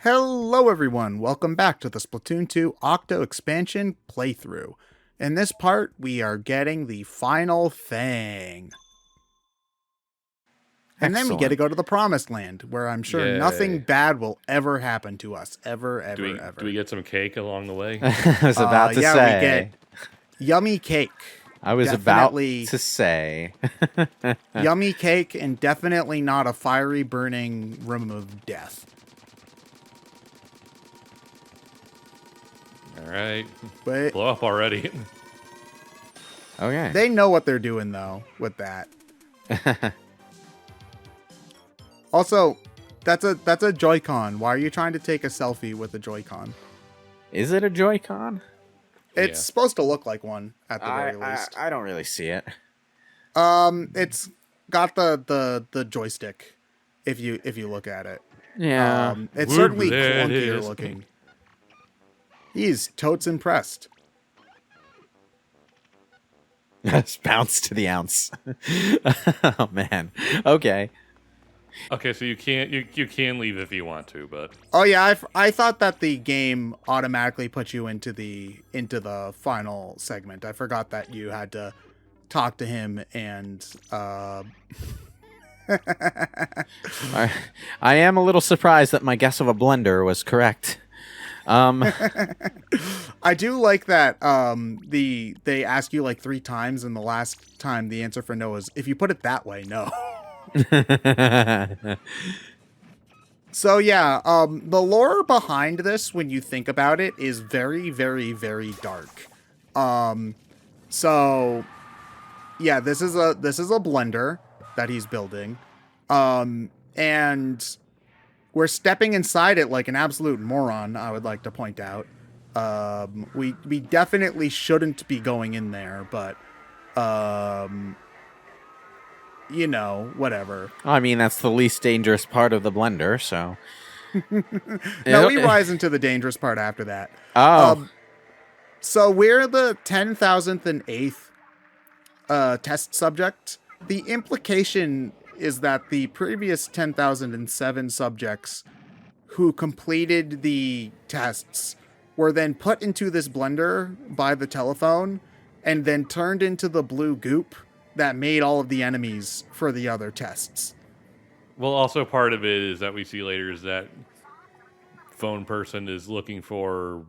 Hello everyone, welcome back to the Splatoon 2 Octo expansion playthrough. In this part, we are getting the final thing. And then we get to go to the Promised Land, where I'm sure nothing Yay. bad will ever happen to us. Ever. Do we get some cake along the way? I was about to Yeah, say. we get yummy cake. I was Definitely about to say. yummy cake, and definitely not a fiery burning room of death. All right. But Blow up already. Okay. they know what they're doing, though, with that. Also, that's a Joy-Con. Why are you trying to take a selfie with a Joy-Con? Is it a Joy-Con? It's Yeah. supposed to look like one at the very least. I don't really see it. It's got the joystick. If you look at it, Yeah. it's Wood certainly that clunkier is. looking. He's totes impressed. Just bounce to the ounce. Oh man. Okay. Okay, so you can leave if you want to, but Oh yeah, I thought that the game automatically put you into the final segment. I forgot that you had to talk to him and I am a little surprised that my guess of a blender was correct. I do like that they ask you like 3 times, and the last time the answer for no is if you put it that way, no. So yeah, the lore behind this, when you think about it, is very, very, very dark. So yeah, this is a blender that he's building, and we're stepping inside it like an absolute moron. I would like to point out, we definitely shouldn't be going in there, but you know, whatever. I mean, that's the least dangerous part of the blender, so. No, we rise into the dangerous part after that. Oh. So we're the 10,008th test subject. The implication is that the previous 10,007 subjects who completed the tests were then put into this blender by the telephone and then turned into the blue goop that made all of the enemies for the other tests. well, also part of it is that we see later is that phone person is looking for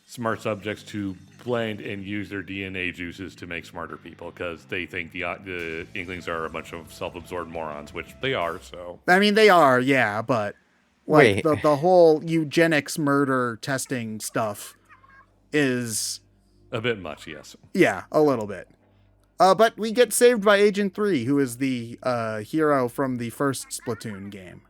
smart subjects to blend and use their DNA juices to make smarter people because they think the Inklings are a bunch of self-absorbed morons, which they are. So I mean, they are, yeah, but like Wait. the whole eugenics murder testing stuff is, a bit much, yes. yeah, a little bit. But we get saved by Agent 3, who is the hero from the first Splatoon game.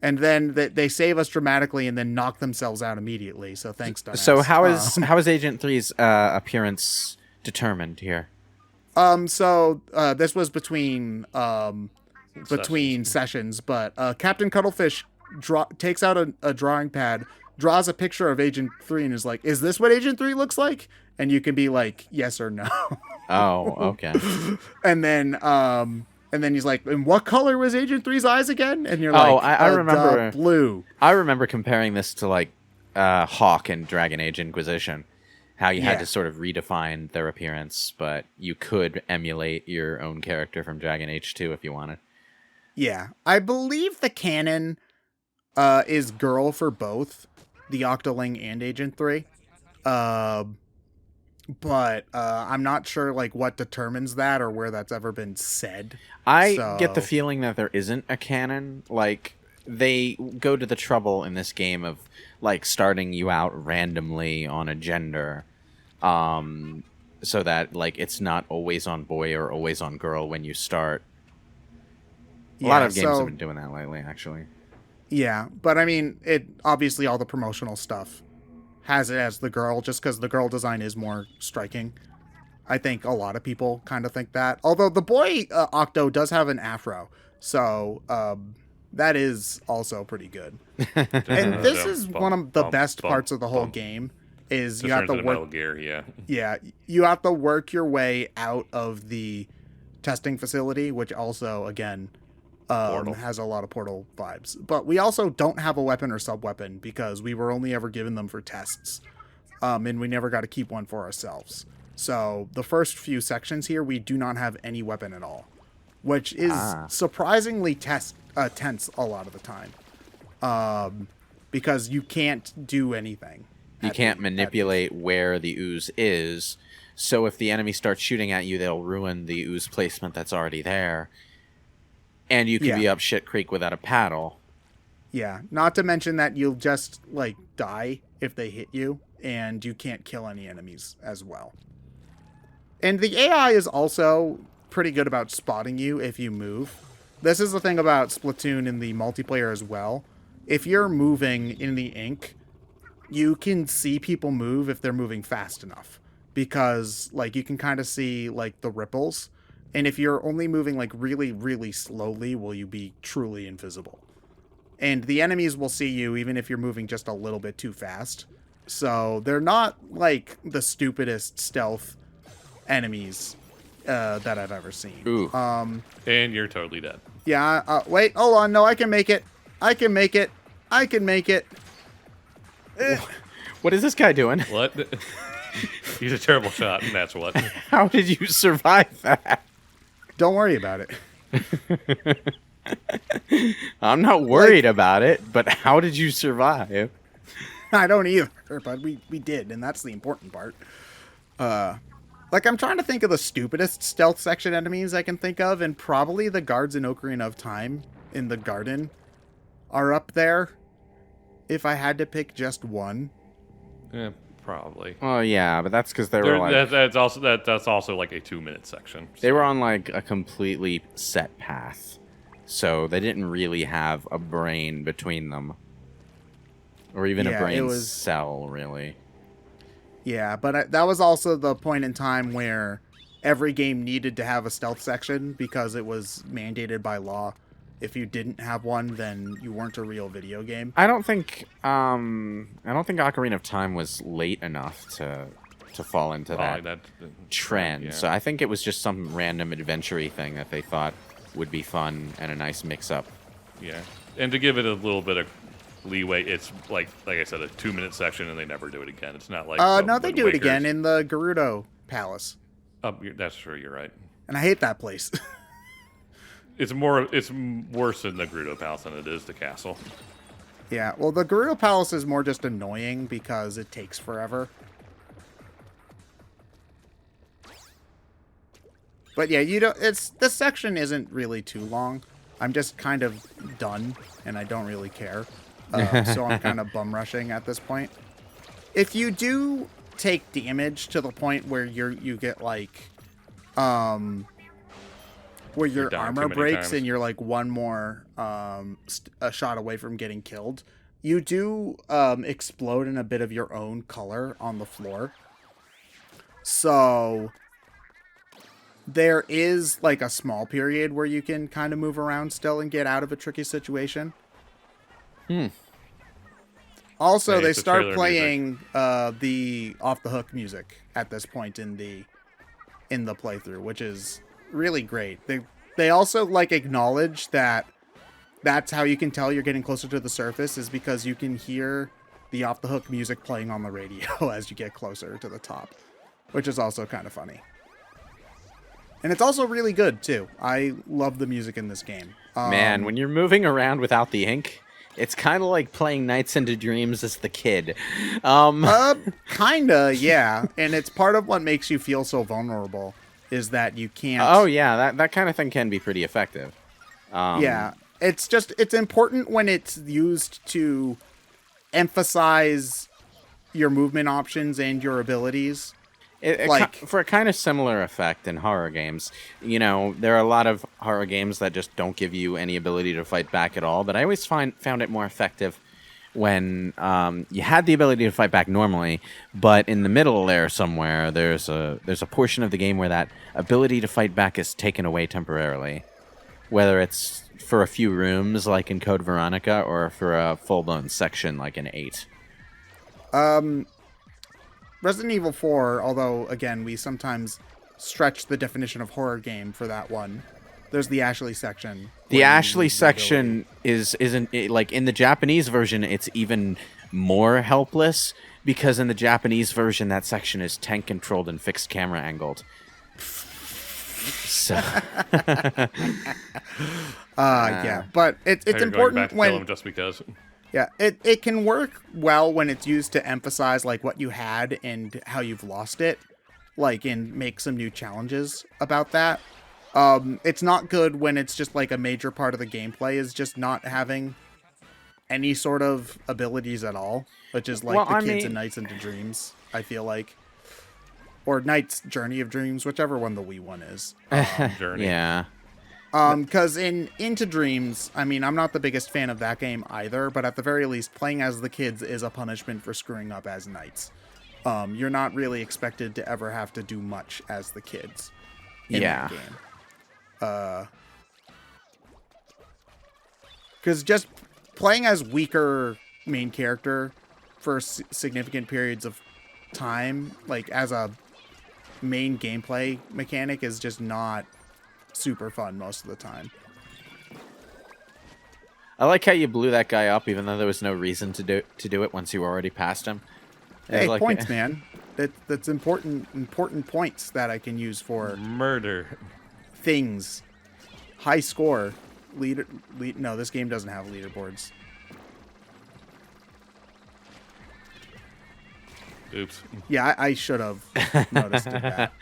And then they save us dramatically and then knock themselves out immediately. So thanks, dumbass. So how is Agent 3's appearance determined here? So this was between sessions, but Captain Cuttlefish takes out a drawing pad, draws a picture of Agent 3, and is like, "Is this what Agent 3 looks like?" And you can be like, "Yes" or "No." Oh, okay. And then he's like, "And what color was Agent 3's eyes again?" And you're like, I remember blue." I remember comparing this to like Hawk and Dragon Age Inquisition, how you had Yeah. to sort of redefine their appearance, but you could emulate your own character from Dragon Age 2 if you wanted. Yeah, I believe the canon is girl for both the Octoling and Agent 3. But I'm not sure like what determines that or where that's ever been said. I get the feeling that there isn't a canon. Like, they go to the trouble in this game of like starting you out randomly on a gender, so that like it's not always on boy or always on girl when you start. A lot of games have been doing that lately, actually. Yeah, but I mean, it obviously all the promotional stuff has it as the girl, just because the girl design is more striking. I think a lot of people kind of think that. Although the boy Octo does have an afro, so that is also pretty good. And this is one of the best parts of the whole game. Is you have to work. Metal Gear, yeah. Yeah, you have to work your way out of the testing facility, which also again Portal. Has a lot of Portal vibes. But we also don't have a weapon or sub-weapon because we were only ever given them for tests. And we never got to keep one for ourselves. So the first few sections here, we do not have any weapon at all, which is surprisingly tense a lot of the time, because you can't do anything. You can't manipulate where the ooze is, so if the enemy starts shooting at you, they'll ruin the ooze placement that's already there, and you can be up shit creek without a paddle. Yeah, not to mention that you'll just, like, die if they hit you, and you can't kill any enemies as well. And the AI is also pretty good about spotting you if you move. This is the thing about Splatoon in the multiplayer as well. If you're moving in the ink, you can see people move if they're moving fast enough. Because, like, you can kind of see, like, the ripples. And if you're only moving, like, really, really slowly, will you be truly invisible. And the enemies will see you even if you're moving just a little bit too fast. So they're not, like, the stupidest stealth enemies that I've ever seen. Ooh. And you're totally dead. Yeah, wait, hold on. No, I can make it. I can make it. I can make it. What is this guy doing? What? He's a terrible shot, and that's what. How did you survive that? Don't worry about it. I'm not worried about it, but how did you survive? I don't either, but we did, and that's the important part. Like, I'm trying to think of the stupidest stealth section enemies I can think of, and probably the guards in Ocarina of Time in the garden are up there, if I had to pick just one. Yeah, probably. Oh yeah, but that's because they were like that's also like a 2-minute section. they were on like a completely set path, so they didn't really have a brain between them, or even a brain cell, really. Yeah, but that was also the point in time where every game needed to have a stealth section because it was mandated by law. If you didn't have one, then you weren't a real video game. I don't think Ocarina of Time was late enough to fall into that trend. Yeah. So I think it was just some random adventure-y thing that they thought would be fun and a nice mix-up. Yeah, and to give it a little bit of leeway, it's like I said, a 2-minute section, and they never do it again. It's not like no, they do it again in the Gerudo Palace. That's true. You're right. And I hate that place. It's worse in the Gerudo Palace than it is the castle. Yeah, well, the Gerudo Palace is more just annoying because it takes forever. But yeah, this section isn't really too long. I'm just kind of done, and I don't really care. So I'm kind of bum rushing at this point. If you do take damage to the point where you get like, where your armor breaks and you're like one more a shot away from getting killed, you do explode in a bit of your own color on the floor. So there is like a small period where you can kind of move around still and get out of a tricky situation. Also, Hey, they it's a start trailer playing the off the hook music at this point in the playthrough, which is really great. They also like acknowledge that that's how you can tell you're getting closer to the surface, is because you can hear the off the hook music playing on the radio as you get closer to the top, which is also kind of funny. And it's also really good too. I love the music in this game. Man, when you're moving around without the ink, it's kind of like playing Nights into Dreams as the kid. Kinda, yeah. And it's part of what makes you feel so vulnerable, is that you can't... Oh, yeah, that kind of thing can be pretty effective. Yeah, it's important when it's used to emphasize your movement options and your abilities. For a kind of similar effect in horror games, you know, there are a lot of horror games that just don't give you any ability to fight back at all, but I always found it more effective when you had the ability to fight back normally, but in the middle there somewhere, there's a portion of the game where that ability to fight back is taken away temporarily, whether it's for a few rooms like in Code Veronica or for a full-blown section like in 8. Resident Evil 4, although, again, we sometimes stretch the definition of horror game for that one, There's the Ashley section. The where you Ashley lose the ability. section isn't it, like in the Japanese version. It's even more helpless because in the Japanese version that section is tank controlled and fixed camera angled. So Yeah, but it's You're going important back to kill when him just because. yeah, it can work well when it's used to emphasize like what you had and how you've lost it, like and make some new challenges about that. It's not good when it's just like a major part of the gameplay is just not having any sort of abilities at all, which is like Well, the I kids mean- and Nights into Dreams, I feel like. Or Knight's Journey of Dreams, whichever one the Wii one is. Journey. Yeah. Because in Into Dreams, I mean, I'm not the biggest fan of that game either, but at the very least, playing as the kids is a punishment for screwing up as knights. You're not really expected to ever have to do much as the kids in Yeah. that game. Because just playing as weaker main character for significant periods of time, like as a main gameplay mechanic, is just not super fun most of the time. I like how you blew that guy up, even though there was no reason to do it once you were already past him. It was Hey, like- points, man. That's important points that I can use for Murder. things. High score. No, this game doesn't have leaderboards. Oops. Yeah, I should have noticed that.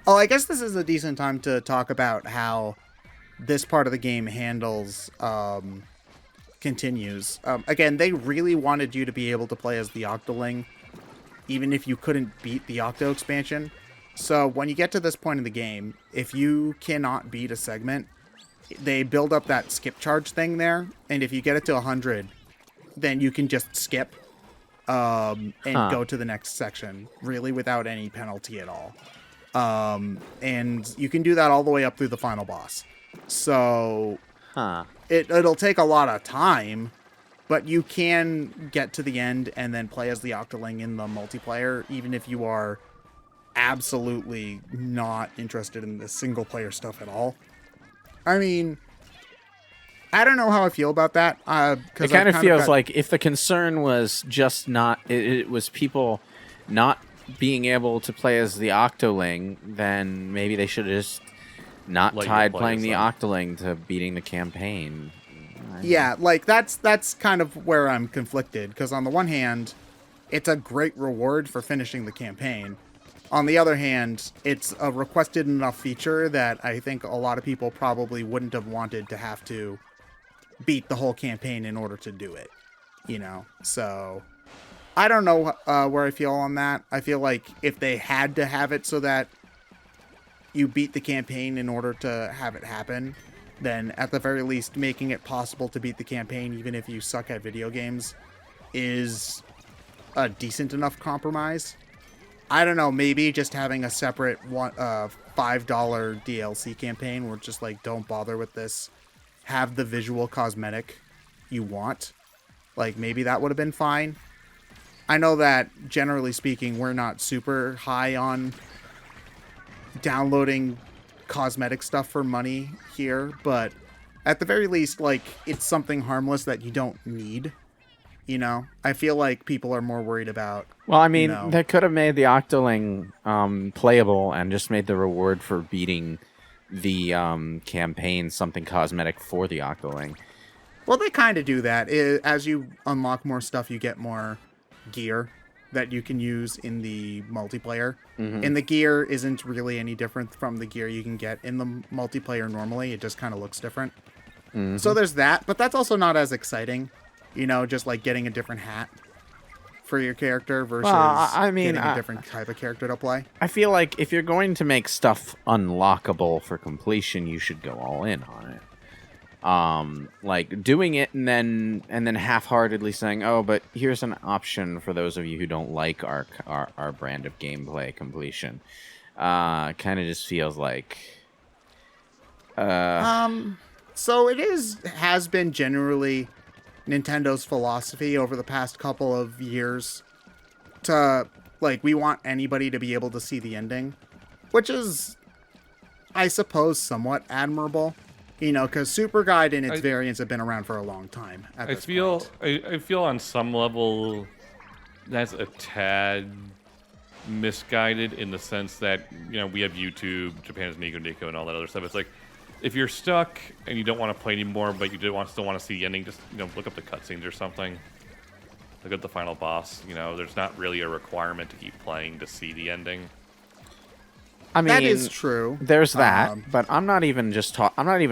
Oh, I guess this is a decent time to talk about how this part of the game handles continues. Again, they really wanted you to be able to play as the Octoling, even if you couldn't beat the Octo expansion. So when you get to this point in the game, if you cannot beat a segment, they build up that skip charge thing there, and if you get it to 100, then you can just skip and go to the next section, really without any penalty at all. And you can do that all the way up through the final boss. So it'll take a lot of time, but you can get to the end and then play as the Octoling in the multiplayer, even if you are absolutely not interested in the single player stuff at all. I mean, I don't know how I feel about that. It kind of feels like if the concern was just not, it was people not being able to play as the Octoling, then maybe they should have just not Let you tied play playing as the them. Octoling to beating the campaign. Yeah, like that's kind of where I'm conflicted, because on the one hand, it's a great reward for finishing the campaign. On the other hand, it's a requested enough feature that I think a lot of people probably wouldn't have wanted to have to beat the whole campaign in order to do it, you know? So I don't know where I feel on that. I feel like if they had to have it so that you beat the campaign in order to have it happen, then at the very least making it possible to beat the campaign even if you suck at video games is a decent enough compromise. I don't know, maybe just having a separate $5 DLC campaign where just like, don't bother with this, have the visual cosmetic you want. Like, maybe that would have been fine. I know that, generally speaking, we're not super high on downloading cosmetic stuff for money here, but at the very least, like, it's something harmless that you don't need. You know, I feel like people are more worried about. Well, I mean, you know, they could have made the Octoling playable and just made the reward for beating the campaign something cosmetic for the Octoling. well, they kind of do that. As you unlock more stuff, you get more gear that you can use in the multiplayer. And the gear isn't really any different from the gear you can get in the multiplayer normally. It just kind of looks different. So there's that, but that's also not as exciting. You know, just like getting a different hat for your character versus I mean, getting a different type of character to play. I feel like if you're going to make stuff unlockable for completion, you should go all in on it. Like doing it and then half-heartedly saying, "Oh, but here's an option for those of you who don't like our brand of gameplay completion." Kind of just feels like. So it has been generally Nintendo's philosophy over the past couple of years to, like, we want anybody to be able to see the ending, which is I suppose, somewhat admirable. Because Super Guide and its I- variants have been around for a long time. At I this feel point. I feel on some level that's a tad misguided in the sense that we have YouTube, Japan's Nico Nico, and all that other stuff. It's like if you're stuck and you don't want to play anymore, but you still want to see the ending, just look up the cutscenes or something. Look at the final boss. There's not really a requirement to keep playing to see the ending. I mean, That is true. There's that, but I'm not even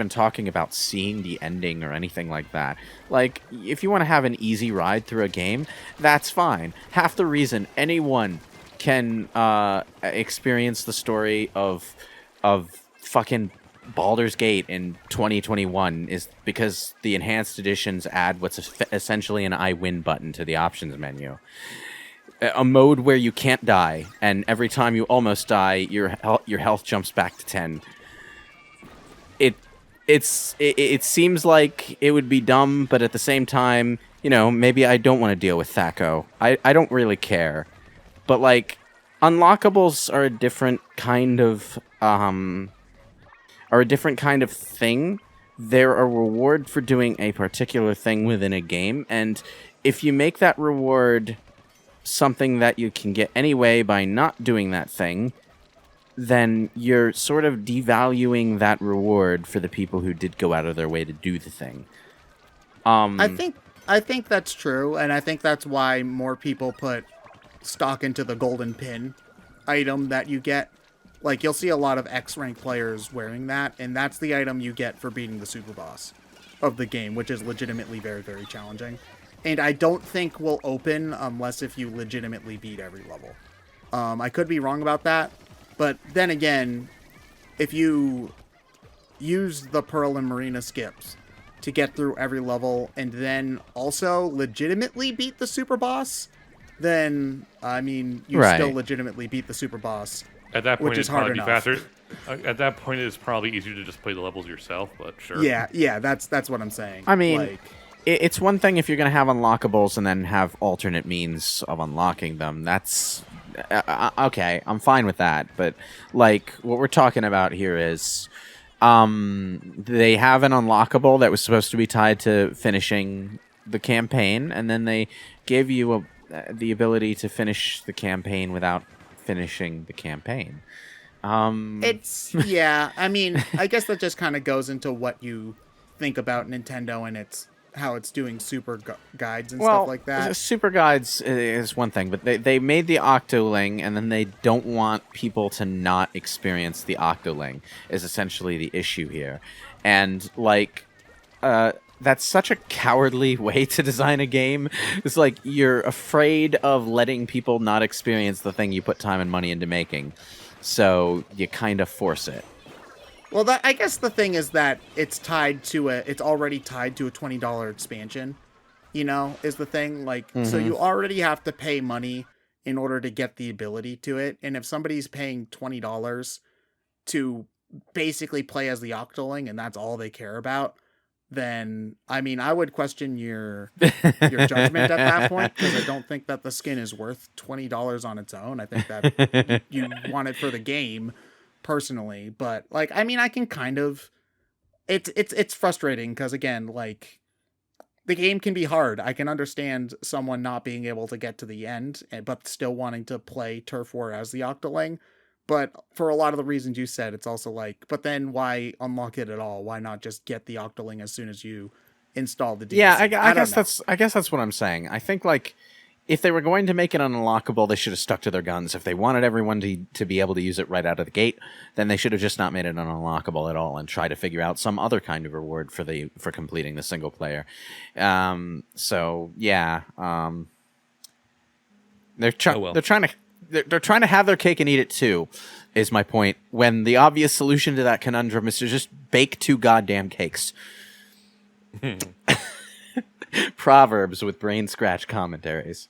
talking about seeing the ending or anything like that. Like, if you want to have an easy ride through a game, that's fine. Half the reason anyone can experience the story of fucking Baldur's Gate in 2021 is because the enhanced editions add what's essentially an I win button to the options menu. A mode where you can't die, and every time you almost die, your health jumps back to 10. It seems like it would be dumb, but at the same time, maybe I don't want to deal with Thaco. I don't really care. But like, unlockables are a different kind of thing. They're a reward for doing a particular thing within a game, and if you make that reward something that you can get anyway by not doing that thing, then you're sort of devaluing that reward for the people who did go out of their way to do the thing. I think that's true, and I think that's why more people put stock into the golden pin item that you get. Like, you'll see a lot of X-rank players wearing that, and that's the item you get for beating the super boss of the game, which is legitimately very, very challenging. And I don't think will open unless if you legitimately beat every level. I could be wrong about that, but then again, if you use the Pearl and Marina skips to get through every level and then also legitimately beat the super boss, then, I mean, you Right. still legitimately beat the super boss. At that point, Which is it'd probably hard be enough. faster. At that point, it's probably easier to just play the levels yourself. But sure. Yeah, that's what I'm saying. I mean, like, it's one thing if you're going to have unlockables and then have alternate means of unlocking them. That's okay. I'm fine with that. But like, what we're talking about here is, they have an unlockable that was supposed to be tied to finishing the campaign, and then they gave you the ability to finish the campaign without finishing the campaign. it's yeah. I mean, I guess that just kind of goes into what you think about Nintendo and how it's doing super guides and stuff like that. Super guides is one thing, but they made the Octoling, and then they don't want people to not experience the Octoling is essentially the issue here. And like, that's such a cowardly way to design a game. It's like you're afraid of letting people not experience the thing you put time and money into making, so you kind of force it. Well, I guess the thing is that it's already tied to a $20 expansion, is the thing. Like, so you already have to pay money in order to get the ability to it. And if somebody's paying $20 to basically play as the Octoling and that's all they care about, then, I mean, I would question your judgment at that point, because I don't think that the skin is worth $20 on its own. I think that you want it for the game, personally. But like, I mean, I can kind of, it's frustrating because, again, like, the game can be hard. I can understand someone not being able to get to the end, but still wanting to play Turf War as the Octoling. But for a lot of the reasons you said, it's also like, but then why unlock it at all? Why not just get the Octoling as soon as you install the DLC? Yeah, I guess that's what I'm saying. I think like, if they were going to make it unlockable, they should have stuck to their guns. If they wanted everyone to be able to use it right out of the gate, then they should have just not made it unlockable at all and try to figure out some other kind of reward for completing the single player. So yeah, they're trying to have their cake and eat it too, is my point. When the obvious solution to that conundrum is to just bake 2 goddamn cakes. Proverbs with BrainScratch commentaries.